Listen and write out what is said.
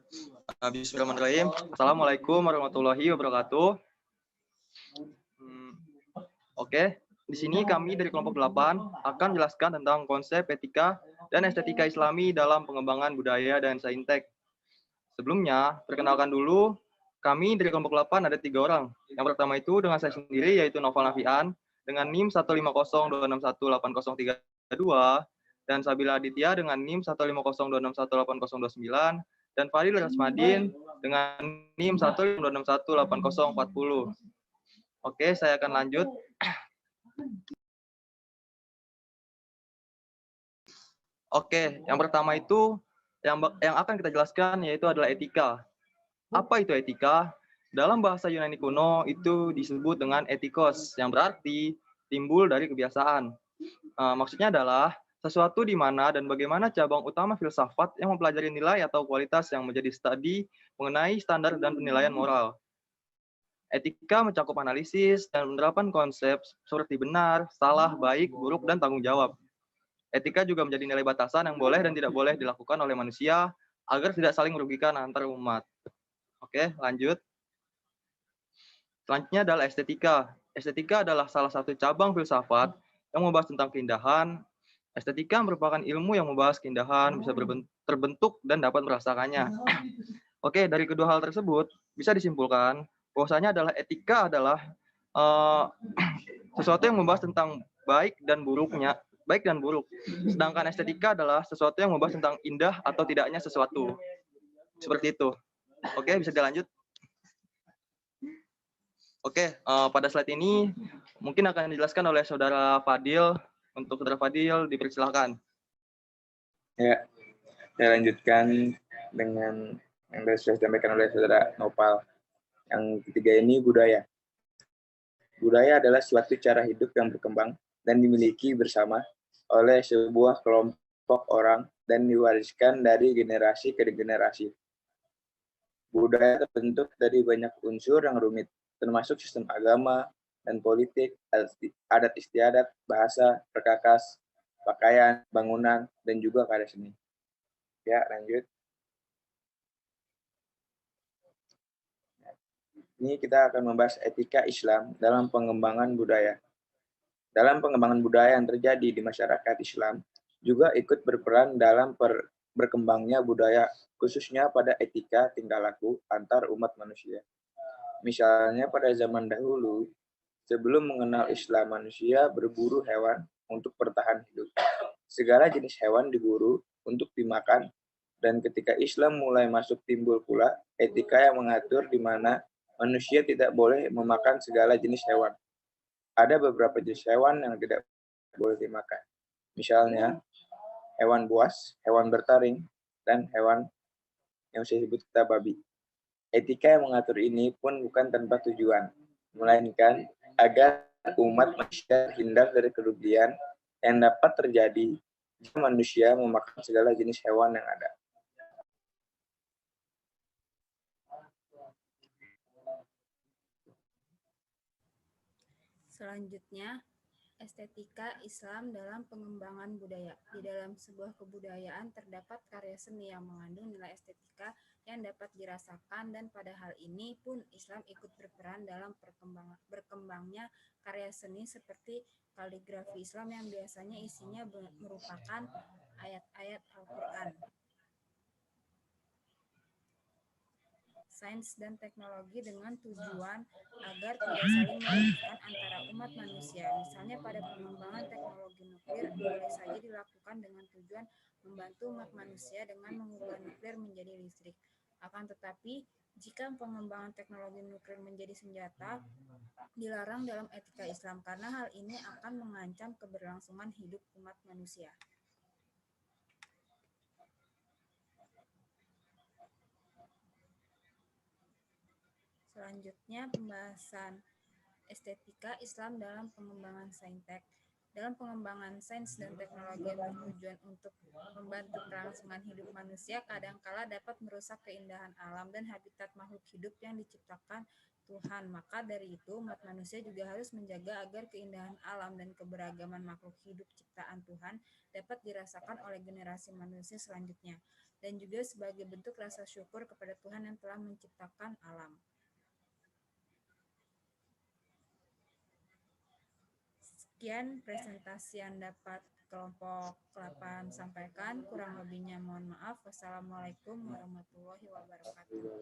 Bismillahirrahmanirrahim. Assalamualaikum warahmatullahi wabarakatuh. Oke, di sini kami dari kelompok 8 akan menjelaskan tentang konsep etika dan estetika Islami dalam pengembangan budaya dan saintek. Sebelumnya, perkenalkan dulu, kami dari kelompok 8 ada 3 orang. Yang pertama itu dengan saya sendiri, yaitu Noval Nafian, dengan NIM 15026180332, dan Sabila Aditya dengan NIM 150261809, dan Fadil Rasmadin dengan NIM 150261840. Oke, saya akan lanjut. Oke, yang pertama itu yang akan kita jelaskan yaitu adalah etika. Apa itu etika? Dalam bahasa Yunani kuno itu disebut dengan etikos, yang berarti timbul dari kebiasaan. Maksudnya adalah sesuatu di mana dan bagaimana cabang utama filsafat yang mempelajari nilai atau kualitas yang menjadi studi mengenai standar dan penilaian moral. Etika mencakup analisis dan penerapan konsep seperti benar, salah, baik, buruk, dan tanggung jawab. Etika juga menjadi nilai batasan yang boleh dan tidak boleh dilakukan oleh manusia agar tidak saling merugikan antar umat. Oke, lanjut. Selanjutnya adalah estetika. Estetika adalah salah satu cabang filsafat yang membahas tentang keindahan. Estetika merupakan ilmu yang membahas keindahan, bisa terbentuk dan dapat merasakannya. Oke, dari kedua hal tersebut bisa disimpulkan bahwasanya adalah etika adalah sesuatu yang membahas tentang baik dan buruknya, baik dan buruk. Sedangkan estetika adalah sesuatu yang membahas tentang indah atau tidaknya sesuatu. Seperti itu. Oke, bisa dilanjut. Oke, pada slide ini mungkin akan dijelaskan oleh Saudara Fadil. Untuk Saudara Fadil, dipersilakan. Ya, saya lanjutkan dengan yang sudah disampaikan oleh Saudara Nopal. Yang ketiga ini budaya. Budaya adalah suatu cara hidup yang berkembang dan dimiliki bersama oleh sebuah kelompok orang dan diwariskan dari generasi ke generasi. Budaya terbentuk dari banyak unsur yang rumit, termasuk sistem agama dan politik, adat istiadat, bahasa, perkakas, pakaian, bangunan, dan juga karya seni. Ya, lanjut. Ini kita akan membahas etika Islam dalam pengembangan budaya. Dalam pengembangan budaya yang terjadi di masyarakat Islam, juga ikut berperan dalam berkembangnya budaya, khususnya pada etika tingkah laku antar umat manusia. Misalnya pada zaman dahulu, sebelum mengenal Islam, manusia berburu hewan untuk bertahan hidup. Segala jenis hewan diburu untuk dimakan, dan ketika Islam mulai masuk timbul pula etika yang mengatur di mana manusia tidak boleh memakan segala jenis hewan. Ada beberapa jenis hewan yang tidak boleh dimakan. Misalnya, hewan buas, hewan bertaring, dan hewan yang saya sebut kita babi. Etika yang mengatur ini pun bukan tanpa tujuan, melainkan agar umat manusia terhindar dari kerugian yang dapat terjadi jika manusia memakan segala jenis hewan yang ada. Selanjutnya, estetika Islam dalam pengembangan budaya. Di dalam sebuah kebudayaan terdapat karya seni yang mengandung nilai estetika yang dapat dirasakan, dan pada hal ini pun Islam ikut berperan dalam berkembangnya karya seni seperti kaligrafi Islam yang biasanya isinya merupakan ayat-ayat Al-Quran. Sains dan teknologi dengan tujuan agar tidak saling merugikan antara umat manusia. Misalnya pada pengembangan teknologi nuklir boleh saja dilakukan dengan tujuan membantu umat manusia dengan mengubah nuklir menjadi listrik. Akan tetapi, jika pengembangan teknologi nuklir menjadi senjata, dilarang dalam etika Islam karena hal ini akan mengancam keberlangsungan hidup umat manusia. Selanjutnya, pembahasan estetika Islam dalam pengembangan saintek. Dalam pengembangan sains dan teknologi yang bertujuan untuk membantu kelangsungan hidup manusia, kadangkala dapat merusak keindahan alam dan habitat makhluk hidup yang diciptakan Tuhan. Maka dari itu, umat manusia juga harus menjaga agar keindahan alam dan keberagaman makhluk hidup ciptaan Tuhan dapat dirasakan oleh generasi manusia selanjutnya. dan juga sebagai bentuk rasa syukur kepada Tuhan yang telah menciptakan alam. Sekian presentasi yang dapat kelompok 8 sampaikan, kurang lebihnya mohon maaf. Wassalamualaikum warahmatullahi wabarakatuh.